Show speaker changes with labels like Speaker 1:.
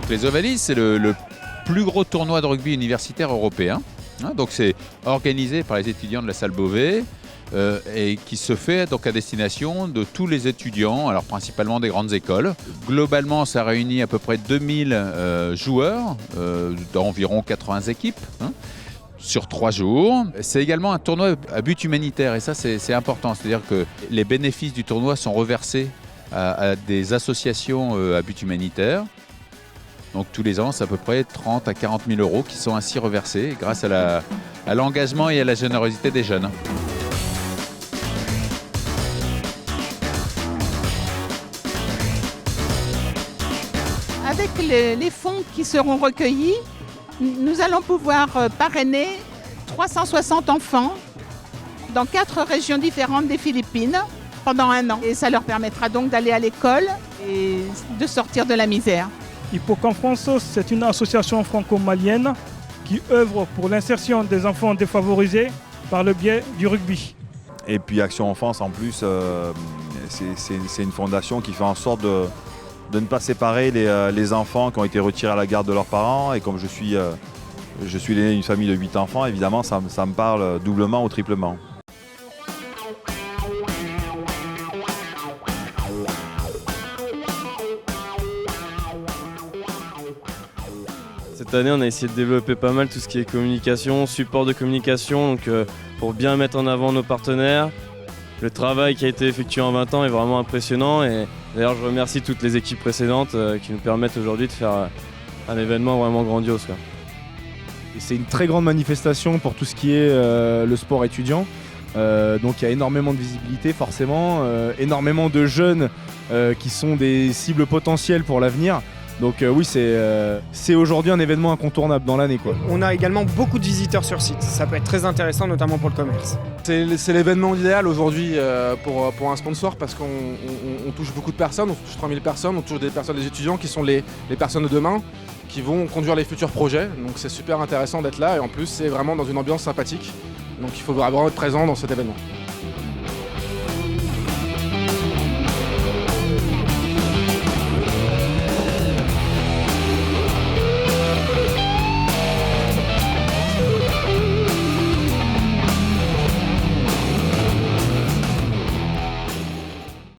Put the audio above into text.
Speaker 1: Donc les Ovalis, c'est le plus gros tournoi de rugby universitaire européen. Donc c'est organisé par les étudiants de la salle Beauvais et qui se fait donc à destination de tous les étudiants, alors principalement des grandes écoles. Globalement, ça réunit à peu près 2000 joueurs d'environ 80 équipes. Sur 3 jours. C'est également un tournoi à but humanitaire et ça c'est important, c'est-à-dire que les bénéfices du tournoi sont reversés à des associations à but humanitaire. Donc tous les ans, c'est à peu près 30 à 40 000 euros qui sont ainsi reversés grâce à l'engagement et à la générosité des jeunes.
Speaker 2: Avec les fonds qui seront recueillis, nous allons pouvoir parrainer 360 enfants dans 4 régions différentes des Philippines pendant 1 an. Et ça leur permettra donc d'aller à l'école et de sortir de la misère.
Speaker 3: Hippocampe France, c'est une association franco-malienne qui œuvre pour l'insertion des enfants défavorisés par le biais du rugby.
Speaker 4: Et puis Action Enfance en plus, c'est une fondation qui fait en sorte de ne pas séparer les enfants qui ont été retirés à la garde de leurs parents. Et comme je suis l'aîné d'une famille de 8 enfants, évidemment ça me parle doublement ou triplement.
Speaker 5: Cette année, on a essayé de développer pas mal tout ce qui est communication, support de communication, donc pour bien mettre en avant nos partenaires. Le travail qui a été effectué en 20 ans est vraiment impressionnant et d'ailleurs je remercie toutes les équipes précédentes qui nous permettent aujourd'hui de faire un événement vraiment grandiose.
Speaker 6: C'est une très grande manifestation pour tout ce qui est le sport étudiant. Donc il y a énormément de visibilité forcément, énormément de jeunes qui sont des cibles potentielles pour l'avenir. Donc oui, c'est aujourd'hui un événement incontournable dans l'année, quoi.
Speaker 7: On a également beaucoup de visiteurs sur site, ça peut être très intéressant notamment pour le commerce.
Speaker 8: C'est l'événement idéal aujourd'hui pour un sponsor parce qu'on touche beaucoup de personnes, on touche 3000 personnes, on touche des étudiants qui sont les personnes de demain qui vont conduire les futurs projets. Donc c'est super intéressant d'être là et en plus c'est vraiment dans une ambiance sympathique. Donc il faut vraiment être présent dans cet événement.